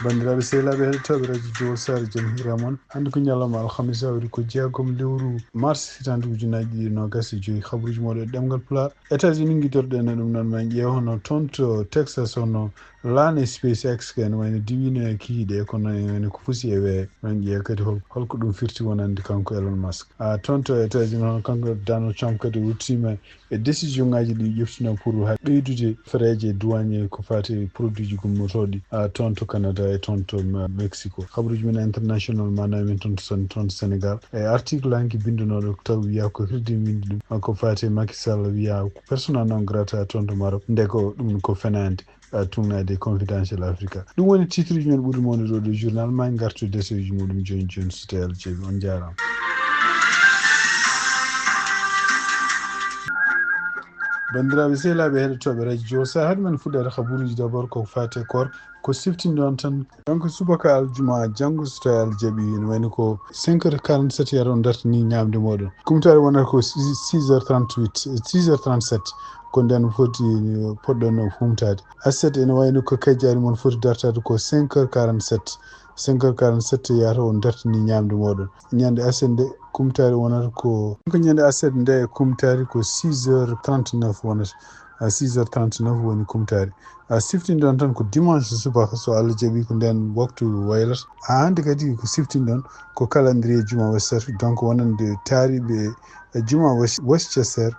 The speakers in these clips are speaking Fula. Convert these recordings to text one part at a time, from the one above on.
bandiraɓe sehilaɓe heɗotoɓe radio Jowol Sare Jam Hiramon hande ko ñalawma alhamisa wari ko jeegom lewru mars hitande ujunaji ɗiɗi nogas e joyyi habaruji moɗo e ɗemgal Pulaar. États-Unis guidorɗen e ɗum noon ma ƴeew hono toon to Texas hono laane SpaceX ken wayno diwino e kihiɗe kono ene ko fusi e weeyo man ƴeew kadi holko ɗum firti wonande kanko Elon Musk toon to États-Unis hono kanko Donald Trump kadi wurtima e décision ngaji ɗi ƴeftino pour ha ɓeydude fereje douane ko fati produit ji gummotoɗi toon to Canada e toon to Mexico. Habaruji men international manami men toon Sénégal e article hanki bindunoɗo taw wiya ko hirdi windi ɗum ko fati Macky Sall wiya persona non grata toon to Maroc nde ko ɗum ko fenande tugnade confidential Africa. Ɗum woni titre uji men ɓuuri mawde ɗo journal ma gartu deseji muɗum joni joni so tawi Allah jaaɓi. On jarama. bandiraɓe sehilaɓe heɗotoɓe radio Jowol Sare haade men fuɗɗade habaruji d' abord ko fate kor ko siftinde on tan donc subaka aljuma janggo so tawi Allah jaaɓi ne wayno ko 5h47 yata on dartini ñamde moɗon kumtare wonata ko 6h38 6h37 ko nden foti poɗɗon humtade aset ene wayno ko kajjari moon foti dartade ko 5h47 5h47 yata on dartini ñamde moɗon ñande aset nde kumtari wonata ko ñande aset nde kumtari ko 6h39 wonata 6h39 woni kumtari siftinde on tan ko dimanche subaka so Allah jaaɓi ko nden waktu waylata hande kadi ko siftinde on ko calendrier juma Westchester donc wonande taariɓe juma Westchester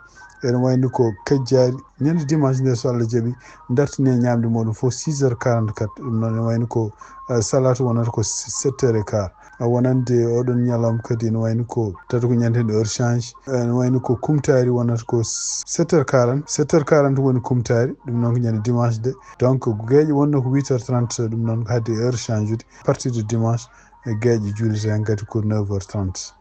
ene wayno ko kajjari ñande dimanche nde so Allah jaaɓi dartini ñamde moɗon fof 6h44 ɗum noon ene wayno ko salatu wonata ko 7h15 wonande oɗon ñalawma kadi ene wayno ko tata ko ñantede heure change ene wayno ko kumtari wonata ko 7h40 7h40 woni kumtari ɗum noon ko ñande dimanche de donc gueƴe wonno ko 8h30 ɗum noon ko hadde heure change ude partir de dimanche e gueƴe julete hen kadi ko 9h30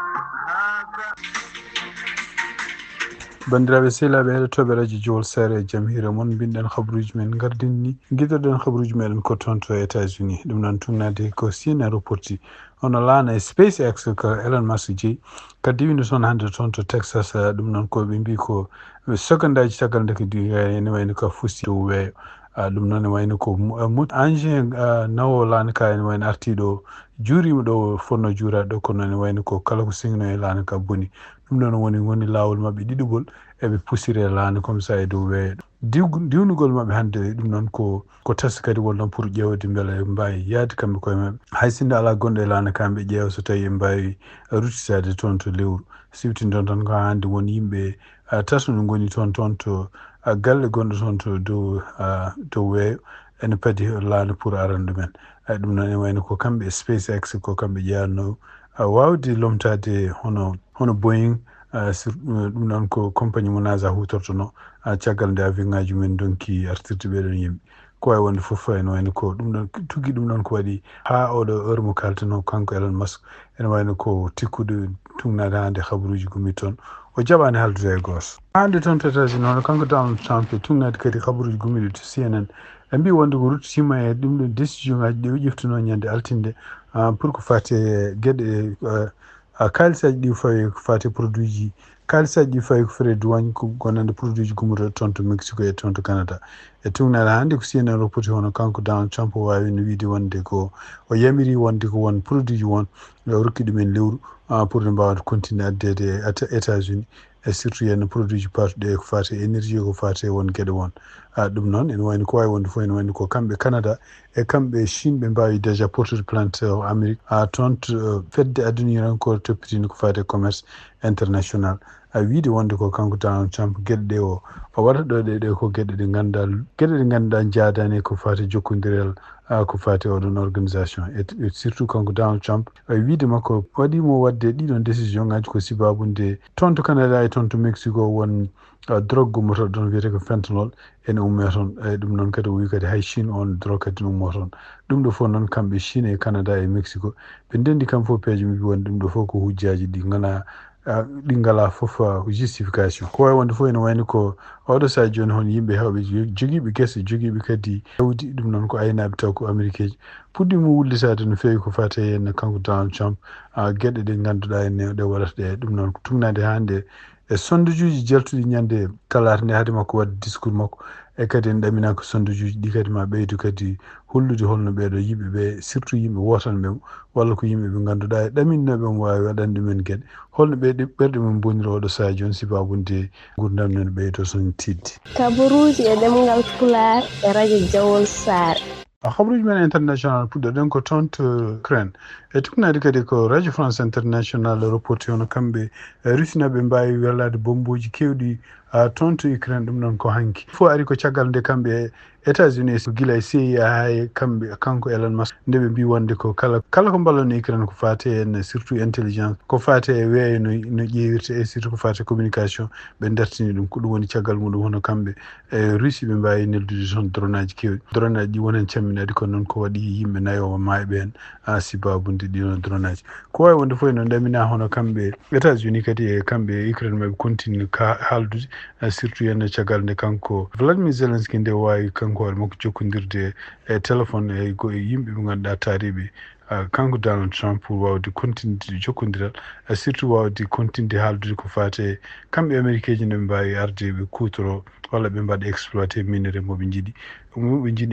bandiraɓe sehilaɓe heɗotoɓe radio Jowol Sare e Jam Hiire moon binɗen habaruji men gardinni guidoɗen habaruji meɗen ko toon to États-Unis ɗum noon tugnade ko Sine aéroport hono laana e SpaceX ko Elon Musk jeeyi kadi diwino toon hande toon to Texas ɗum noon koɓe mbi ko seconde aji caggal nde ko ene wayno ko fusti dow weeyo ɗum noon ne wayno ko engin nawo laana ka ene wayno artiɗo juurima ɗo fonno juurade ɗo kono ene wayno ko kala ko singno e laana ka boni ɗum noon woni laawol mabɓe ɗiɗugol eɓe pusire laana comme ça e dow weeyo diwnugol mabɓe hande ɗum noon ko test kadi wonnon pour ƴeewde beele mbawi yaade kamɓe koye mabɓe hay sinde ala gonɗo e laana kamɓe ƴeewa so tawi ɓe mbawi ruttitade toon to lewru siftindon tan ko hande won yimɓe tato no goni toon to galle gonɗo toon to dow weeyo ene paadi laana pour arande ɗumen ɗum noon ene wayno ko kamɓe SpaceX ko kamɓe ƴeyanno wawde lomtade hono Boeing ɗum noon ko compagnie mo NASA hutortono caggal nde avion ngaji men donki artirde ɓeɗon yimɓe ko wawi wonde foof ene wayno ko ɗum ɗon tugui ɗum ɗon ko waɗi ha oɗo heure mo kalteno kanko Elon Musk ene wayno ko tikkude tugnade hande habaruji gummi toon o jaɓani haldude e goto hande toon to États-Unis hono kanko Donald Trump e tugnade kadi habaruji gummiɗi to CNN ɓe mbi wonde ko ruttima e ɗum ɗon décision ngaji ɗi o ƴeftuno ñande altinde pour ko fati gueɗe kaalisaji ɗi fawi ko fati produit ji kaalisaji ɗi fawi ko frais douane ko gonande produit ji gummotoɗe toon to Mexico e toon to Canada e tugnade hande ko CNN roppoti hono kanko Donald Trump o wawi no wiide wonde ko o yamiri wonde ko won produit ji won o rokki ɗumen lewru pour ɓe mbawata continuer addede e États-Unis e surtout yenno produit ji parɗe ko fati énergie ko fati won gueɗe won ɗum noon ene wayno ko wawi wonde fof ene wayno ko kamɓe Canada e kamɓe Chine ɓe mbawi déjà portude plainte o Amérique toon to fedde aduniran ko toppitino ko fati commerce international wiide wonde ko kanko Donald Trump gueɗe ɗe o waɗata ɗe ko gueɗe ɗe ganduɗa jaadani ko fati jokkodirel ko fati oɗon organisation et surtout kanko Donald Trump wiide makko waɗimo wadde ɗiɗon décision ngaji ko sibabunde toon to Canada e toon to Mexico won drogue gummotoɗo ɗon wiyete ko fentanyl ene umme toon ɗum noon kadi o wi kadi hay Chine on drogue kadi ne ummo toon ɗum ɗo fof noon kamɓe Chine e Canada e Mexico ɓe ndendi kam fof peeje mi wonde ɗum ɗo fof ko hujjaji ɗi ngala fof justification ko wawi wonde fof ene wayno ko oɗo saha joni hono yimɓe hewɓe joguiɓe guese joguiɓe kadi hewdi ɗum noon ko aynaɓe taw ko américain ji puɗɗima wullitade no fewi ko fate henne kanko Donald Trump gueɗe ɗe ganduɗa henne ɗe waɗata ɗe ɗum noon ko tugnade hande e sondujuji jaltuɗi ñande talata nde haade makko wadde discours makko e kadi en ɗamina ko sondujuji ɗi kadi ma ɓeydu kadi hollude holno ɓeeɗo yimɓe ɓe surtout yimɓe wotanɓe walla ko yimɓe ɓe ngannduɗaa e ɗaminnoɓe mo waawi waɗande ɗumen gueɗe holno ɓerɗe mum boniri oɗo sahaa jooni sibabunde gurdam men ɓeydo son tiddi kabaruuji e ɗemngal Pulaar e radio Jawol Saare. habaruji men international puɗɗoɗen ko toon to Ukraine e tuknade kadi ko radio France international reporté hono kamɓe rusinaɓe mbawi wellade bomboji kewɗi toon to Ukraine ɗum noon ko hanki fof ari ko caggal nde kamɓe États-Unis gila e CIA ha e kanko Elon Musk nde ɓe mbi wonde ko kala ko ballon Ukraine ko fate en surtout intelligence ko fate e weeyo no ƴeewirte e surtout ko fate communication ɓe dartini ɗum ko ɗum woni caggal muɗum hono kamɓe e Russie ɓe mbawi neldude toon drone aji kewɗi drone aji ɗi wonen camminade kono noon ko waɗi yimɓe nayowo maaɓe hen sibabunde ɗiɗon drone aji ko wawi wonde fof no ndamina hono kamɓe États-Unis kadi e kamɓe Ukraine maɓe continue haaldude surtout henne caggal nde kanko Vladimir Zelensky nde wawi kanko hoore makko jokkodirde e téléphone e yimɓe ɓe ngannduɗa taariɓe kanko Donald Trump pour wawde continude jokkodiral surtout wawde continude haaldude ko fate kamɓe américain ji noɓe mbawi arde ɓe kutoro walla ɓe mbaɗa exploité minerai moɓe jiiɗi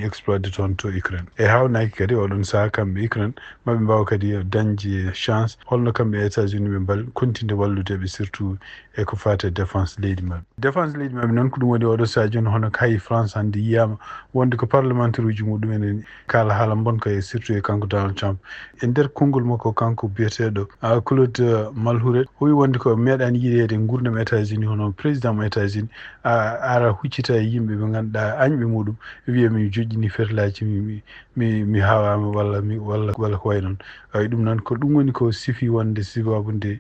exploité toon to Ukraine e hawnaki kadi oɗon saaha kamɓe Ukraine maɓe mbawa kadi dañde chance holno kamɓe États-Unis ɓe continue walludeɓe surtout e ko fate défense leydi maɓɓe noon ko ɗum waɗi oɗo saaha joni hono hay France hannde yiyama wonde ko parlementaire uji muɗumen kala haala bonka e surtout e kanko Donald Trump e nder konngol makko kanko biyeteɗo Claude Malhuret o wi wonde ko meeɗani yiiyede gurdam États-Unis hono président mo États-Unis ara huccita e yimɓe ɓe ngannduɗa añɓe muɗum wiya mi joƴƴini ferlaji mi hawama walla ko way noon ɗum noon ko ɗum woni ko sifi wonde sibabunde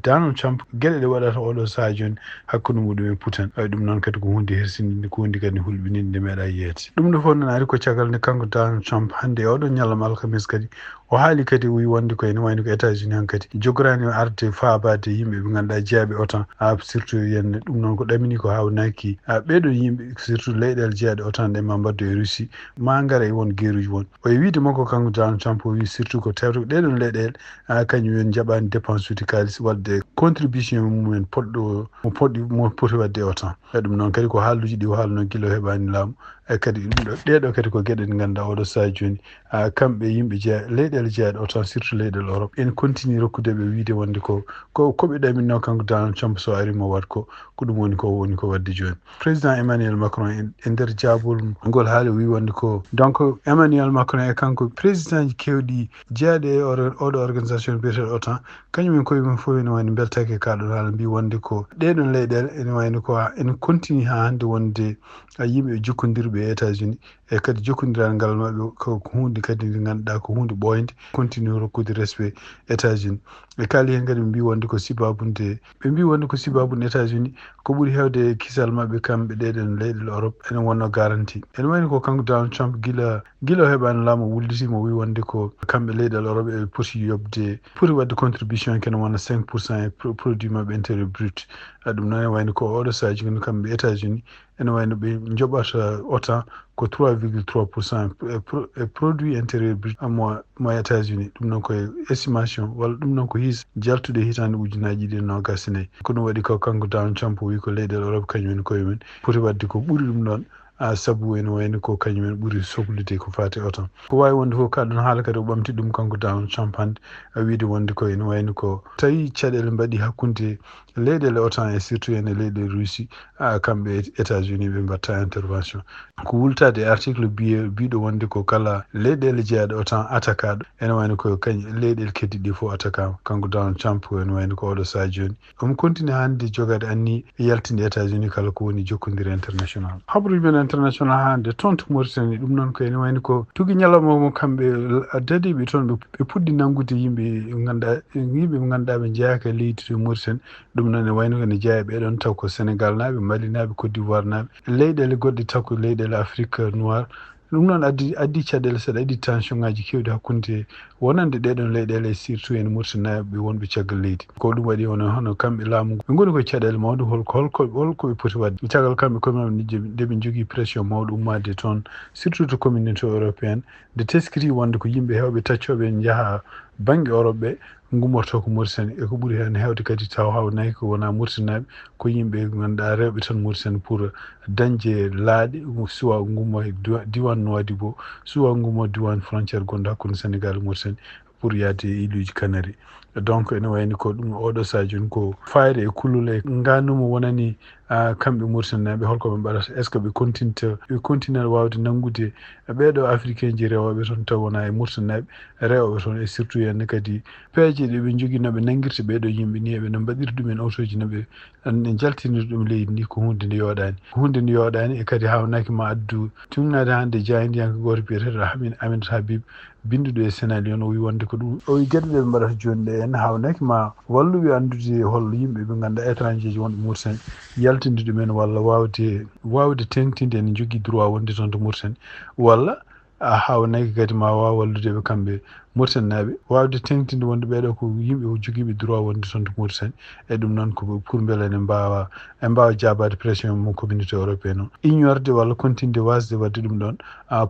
Donald Trump gueɗe ɗe waɗata oɗo saaha joni hakkude muɗum e Putin ɗum noon kadi ko hunde hersinde ko hunde kadi hulɓininde nde meeɗa yiyede ɗum ɗo fof noon ari ko caggal nde kanko Donald Trump hannde e oɗon ñalawma alkamis kadi o haali kadi o wi wonde ko ene wayno ko États-Unis han kadi jogorani arde faabade yimɓe ɓe ngannduɗa jeeyaɓe otan surtout yenne ɗum noon ko ɗamini ko hawnaki ɓeɗon yimɓe surtout leyɗele jeeyaɗe otan ɗe ma mbaddu e Russie ma gara e won guerruji won o wiide makko kanko Donald Trump o wi surtout ko tawde ko ɗeɗon leyɗele kañumen jaɓani dépense ude kalis wadde contribution mumen mo poti wadde otan e ɗum noon kadi ko haalduji ɗi o haalno guila o heɓani laamu e kadi ɗeɗo kadi ko gueɗe ɗe ganduɗa oɗo saaha joni kamɓe yimɓe leyɗele jeeyaɗe otan surtout leyɗele Europe en continue rokkudeɓe wiide wonde koɓe ɗaminno kanko Donald Trump so ari mo wat ko ɗum woni ko wadde joni président Emmanuel Macron e nder jaabol ngol haali wi wonde ko donc Emmanuel Macron e kanko président ji kewɗi jeeyaɗe e oɗo organisation biyeteɗo otan kañumen koye mum fof ene wayno beltake kaɗon haala mbi wonde ko ɗeɗon leyɗele ene wayno ko ene continue ha hande wonde yimɓe jokkodirɓe e États-Unis e kadi jokkodiral ngal maɓɓe ko hunde kadi nde ngannduɗa ko hunde ɓoyde continue rokkude respect États-Unis e kaali hen kadi ɓe mbi wonde ko sibabunde États-Unis ko ɓuuri hewde kisal maɓɓe kamɓe ɗeɗen leyɗele Europe ene wonno garantie ene wayno ko kanko Donald Trump gila o heɓani laamu wulditimo wi wonde ko kamɓe leyɗele Europe e poti wadde contribution kene wona 5% e produit maɓɓe intérieur brut ɗum noon ene wayno ko oɗo saaha joni kamɓe États-Unis ene wayno ɓe joɓata otan ko 3,3% e produit intérieur brut mo États-Unis ɗum noon koye estimation walla ɗum noon ko jaltude hitande ujunaji ɗiɗi nogas e nayyi ko ɗum waɗi ko kanko Donald Trump o wi ko leyɗele Europe kañumen koye men poti wadde ko ɓuuri ɗum ɗon saabu ene wayno ko kañumen ɓuuri sohlude ko fate otan ko wawi wonde fof kaɗon haala kadi o ɓamti ɗum kanko Donald Trump hande wiide wonde ko ene wayno ko tawi caɗele mbaɗi hakkude leyɗele otan e surtout ene leyɗele Russie kamɓe États-Unis ɓe mbatta intervention ko wultade e article biɗo wonde ko kala leyɗele jeeyaɗe otan attaquaɗo ene wayno ko leyɗele keddiɗi fof attaquama kanko Donald Trump ene wayno ko oɗo saaha joni omo continue hande jogade anni yaltinde États-Unis kala ko woni jokkodire international habaruji men international hande toon to Mauritanie ɗum noon ko ene wayno ko tugui ñalawma mo kamɓe dadiɓe toon ɓe puɗɗi nangude yimɓe ɓe ganduɗa ɓe jeeyaka e leydi to Mauritanie ɗum noon ene wayno ene jeeya ɓeɗon taw ko Sénégal naɓe Mali naɓe Côte d'Ivoire naɓe leyɗele goɗɗe taw ko leyɗele Afrique noir ɗum noon addi caɗele saɗa addi tension ngaji kewɗi hakkude wonande ɗeɗon leyɗele surtout en Mauritanie naɓe wonɓe caggal leydi ko ɗum waɗi hono kamɓe laamu ɓe goni koye caɗele mawde holkoɓe poti wadde caggal kamɓe koyemumen nde ɓe jogui pression mawɗo ummade toon surtout to communauté européenne nde teskiri wonde ko yimɓe hewɓe taccoɓe jaaha banggue Europe ɓe gumorto ko Mauritanie e ko ɓuri hen hewde kadi taw hawnaki ko wona Mauritanaɓe ko yimɓe ganduɗa rewɓe tan Mauritanie pour dañde laaɗe suwa gummo e diwan Nouadhibou suwa gummo diwan frontiére gonɗo hakkude Sénégal e Mauritanie pour yaade e iluji Canari donc ene wayni ko ɗum oɗo saha joni ko fayre e kullol e gandumo wonani kamɓe Mauritaniaɓe holko ɓe mbaɗata est ce que ɓe continue wawde nanggude ɓeɗo africain ji rewoɓe toon taw wona e Mauritaniaɓe rewɓe toon et surtout henne kadi peeje ɗe ɓe jogui noɓe nanguirta ɓeɗo yimɓe ni eɓe no mbaɗiri ɗumen autoji noɓe jaltiniri ɗum leydi ndi ko hunde nde yoɗani e kadi hawnaki ma addu tumnade hande jaydiyanko goto biyeteɗo Aminata Habib binduɗo e Sénégal yon o wi wonde ko ɗum o wi gueɗe ɗe ɓe mbaɗata joni ɗe henna hawnaki ma walluɓe andude hollo yimɓe ɓe ganduɗa étranger ji wonɓe Mauritanie yaltinde ɗumen walla wawde tengtinde ene jogui droit wonde toon to Mauritanie walla hawnaki kadi ma wawa walludeɓe kamɓe Mauritaniaɓe wawde tengtinde wonde ɓeɗo ko yimɓe joguiɓe droit wonde toon to Mauritanie e ɗum noon ko pour beele ene mbawa jabade pression mo communauté européenne o ignorde walla continde wasde wadde ɗum ɗon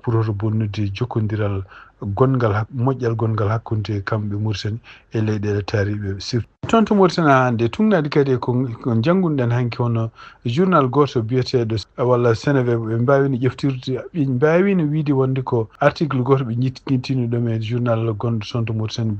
pour hoto bonnude jokkodiral moƴƴal gongal hakkude kamɓe Mauritanie e leyɗele taariɓe surtout toon to Mauritanie hande tugnadi kadi ko janggunoɗen hanki hono journal goto biyeteɗo walla Sénégal ɓe mbawino ƴeftirde ɓe mbawino wiide wonde ko article goto ɓe ñittino ɗum e journal gonɗo toon to Mauritanie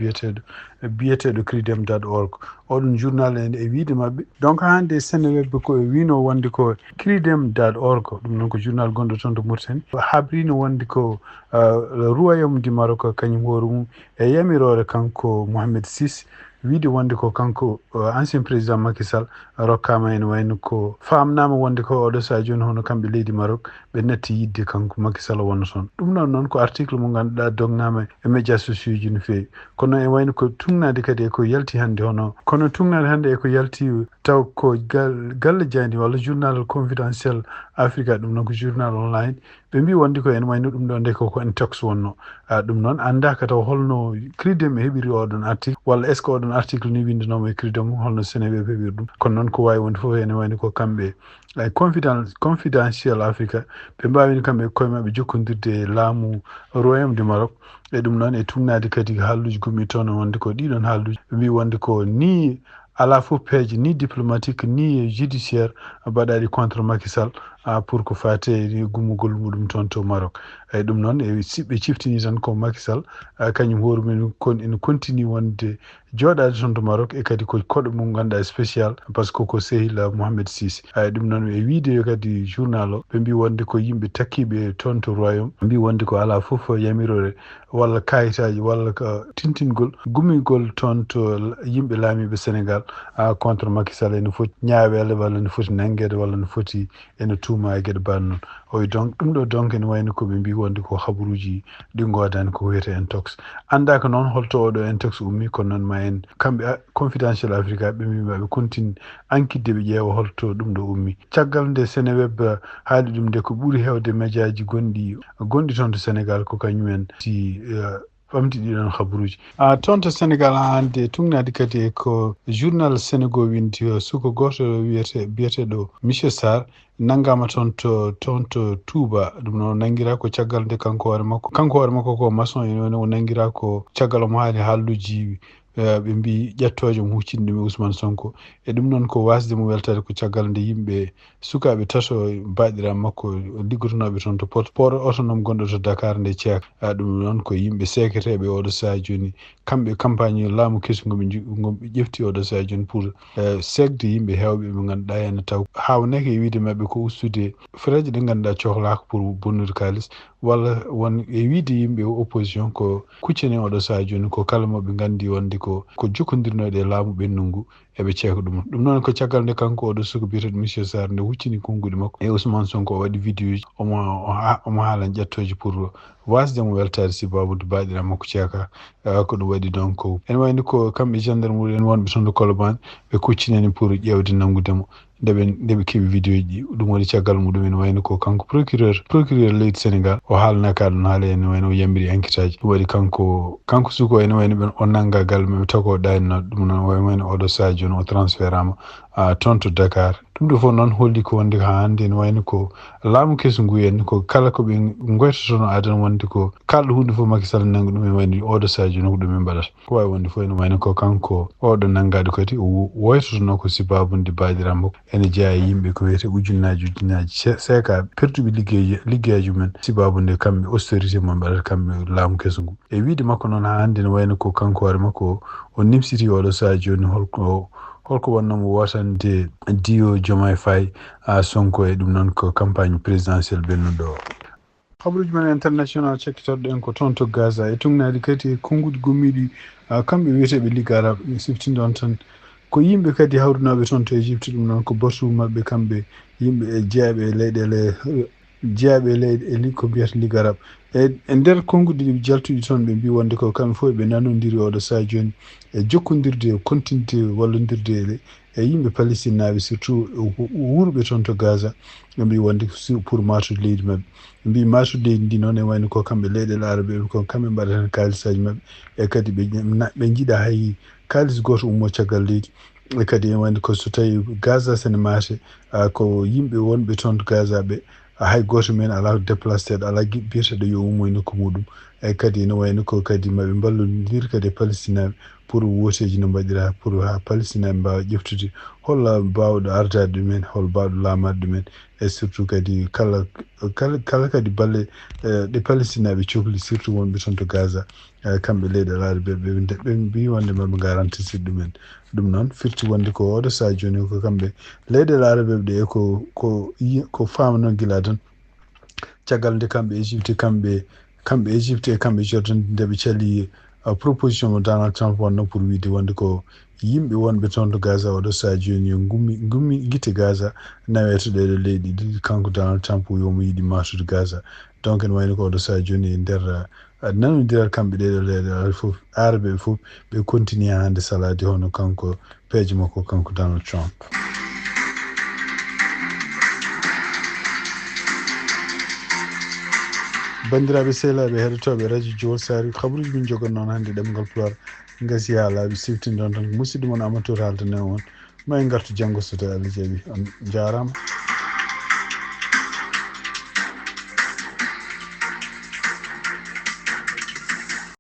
biyeteɗo cridem.org oɗon journal e wiide mabɓe donc hande Sénégal ko wino wonde ko cridem.org ɗum noon ko journal gonɗo toon to Mauritanie habrino wonde ko royaume du Maroc kañum hoore mum e yamirore kanko Mohamed VI wiide wonde ko kanko ancien président Macky Sall rokkama ene wayno ko famnama wonde ko oɗo saha joni hono kamɓe leydi Maroc ɓe natti yidde kanko Macky Sall wonno toon ɗum noon ko article mo ganduɗa dognama e médias sociaux ji no fewi kono e wayno ko tugnade kadi eko yalti hande eko yalti taw ko galle jaydi walla journal confidentiel Africa ɗum noon ko journal online ɓe mbi wonde ko ene wayno ɗum ɗo nde koko intox wonno ɗum noon andaka taw holno cridem e heɓiri oɗon article walla est ce que oɗon article ni windanoma e cridem holno Sénégal heɓiri ɗum kono noon ko wawi wonde foof ene wayno ko kamɓe confidentiel Africa ɓe mbawino kamɓe koye mabɓe jokkodirde e laamu royaume du Maroc e ɗum noon e tugnade kadi haalluji gummi toon wonde ko ɗiɗon haalluji ɓe mbi wonde ko ni ala fof peeje ni diplomatique ni judiciaire mbaɗaɗi contre Macky Sall pour ko fate gummugol muɗum toon to Maroc eyyi ɗum noon ɓe ciftini tan ko Macky Sall kañum hoore mum ene continue wonde jooɗade toon to Maroc e kadi ko koɗo mum ganduɗa spécial par ce que ko sehil Mohamed VI ɗum noon e wiide kadi journal o ɓe mbi wonde ko yimɓe takkiɓe toon to royaume mbi wonde ko ala fof yamirore walla kayitaji walla ko tintingol gummigol toon to yimɓe laamiɓe Sénégal contre Macky Sall ene foti ñaawede walla ne foti nanguede walla ne foti ene tuuma e gueɗe mbaɗe noon oyi donc ɗum ɗo donc ene wayno koɓe mbi wonde ko habaruji ɗi godani ko wiyete intox andaka noon holto oɗo intox ummi kono noon ma en kamɓe confidentiel Africa ɓe mbi maɓe continue enquête ɓe ƴeewa holto ɗum ɗo ummi caggal nde Sénéweb haali ɗum nde ko ɓuuri hewde média ji gonɗi toon to Sénégal ko kañumen si ɓamti ɗiɗon habaruji toon to Sénégal hande tugnadi kadi ko journal Sénégal windi suko goto biyeteɗo monsieur Sarr nanggama toon to Touba ɗum noon nanguira ko caggal nde kanko hoore makko ko maçon ene o nanguira ko caggal omo haali haalluji ɓe mbi ƴettojo mo huccini ɗum e Ousmane Sonko e ɗum noon ko wasde mo weltade ko caggal nde yimɓe sukaɓe tato baɗiran makko liggotonoɓe toon to port autonome gonɗo to Dakar nde ceek ɗum noon ko yimɓe sekreteɓe oɗo saha joni kamɓe campagne laamu kesu ngoɓe ƴefti oɗo saha joni pour segde yimɓe hewɓe ɓe ganduɗa henna taw hawneke e wiide mabɓe ko ustude freje ɗe ganduɗa cohlaka pour bonnude kalis walla won e wiide yimɓe opposition ko kuccane oɗo saha joni ko kala moɓe gandi wonde ko jokkodirnoɗe e laamu ɓennu ngu eɓe ceeka ɗum noon ko caggal nde kanko oɗo suka biyeteɗo monsieur Sarr nde huccini konguɗi makko e Ousmane Sonko o waɗi vidéo ji omo haalan ƴettoji pour wasdemo weltade si babude baɗiran makko ceeka ko ɗum waɗi donc ene wayni ko kamɓe gendarmerie en wonɓe toon to Colobane ɓe kuccinani pour ƴewde nanggudemo ndeɓe keeɓi vidéo ji ɗum waɗi caggal muɗum ene wayno ko kanko procureur leydi Sénégal o haalnaka ɗum haala ene wayno o yambiri enquête aji ɗum waɗi kanko suko ene wayno ɓen o nangga galle maɓe taw ko ɗaninoɗo ɗum noon wayno oɗo saha joni o transférama toon to Dakar ɗum ɗo fof noon holli ko wonde ha hande ne wayno ko laamu kesu ngu henni ko kala ko ɓe goytotono adana wonde ko kalɗo hunde fof Macky Sall nanga ɗum e wayno oɗo sadio no ko ɗum e mbaɗata ko wawi wonde fof ene wayno ko kanko oɗo naggaɗo kadi o woytotono ko sibabunde baɗiram makko ene jeeya e yimɓe ko wiyete ujunnaji seeka pertuɓe liggueji mumen sibabunde kamɓe austérité mo mbaɗata kamɓe laamu kesu ngu e wiide makko noon ha hande ne wayno ko kanko hoore makko o nimsiti oɗo sadio ni holko wonnomo wotande diyo Diomaye Faye Sonko e ɗum noon ko campagne présidentielle bennuɗo o habaruji men international cekkitorɗen ko toon to Gaza e tungnaɗi kadi konnguɗi gommiɗi kamɓe wiyeteɓe Ligue Arabe mi siftinde on tan ko yimɓe kadi hawrunaɓe toon to Égypte ɗum noon ko borsuɓe mabɓe kamɓe yimɓe e jeeyaɓe e leyɗele jeeyaɓe e leyɗe ko mbiyata Ligue Arabe e nder konnguɗi ɗi jaltuɗi toon ɓe mbi wonde ko kamɓe fof ɓe nanodiri oɗo saha joni e jokkodirde continde wallodirde e yimɓe Palestine naɓe surtout wurɓe toon to Gaza ɓe mbi wonde pour matude leydi mabɓe mbi matude leydi ndi noon e wayno ko kamɓe leyɗele arabe ko kamɓe mbaɗata hen kalisaji mabɓe e kadi ɓe jiiɗa hay kalis goto ummo caggal leydi e kadi e wayno ko so tawi Gaza sene maate ko yimɓe wonɓe toon to Gaza ɓe hay goto men ala déplacé ala biyeteɗo yo ummo e nokku muɗum e kadi ne wayno ko kadi maɓe ballodir kadi e palestinaɓe pour woteji no mbaɗira pour ha palestinaɓe mbawa ƴeftude holla mbawɗo ardade ɗumen hol mbawɗo lamade ɗumen e surtout kadi kala kadi balle ɗe palestinaɓe cohli surtout wonɓe toon to Gaza kamɓe leyɗe arabe ɓe mbi wonde maɓe garantise ɗumen ɗum noon firti wonde ko oɗo saha joni ko kamɓe leyɗele arabe ɗe ko famano gila tan caggal nde kamɓe Égypte e kamɓe Jordan ndeɓe cali proposition mo Donald Trump wonno pour wiide wonde ko yimɓe wonɓe toon to Gaza oɗo saha joni yo gummi guite Gaza naweto ɗeɗo leydi ɗiɗi kanko Donald Trump yomo yiiɗi matude Gaza donc ne wayno ko oɗo saha joni e nder nanodiral kamɓe ɗeɗo leyɗe fof arabe fof ɓe continue hande salade hono kanko peejo makko kanko Donald Trump. bandiraɓe sehlaɓe heɗotoɓe radio Jowol Sari habaruji min jogon noon hannde ɗemgal Pulaar gasi ha laaɓi siftinde on tan musidɗo moon amateur haaldanno on ma en gartu janggo so tawi Allah jaaɓi on jarama.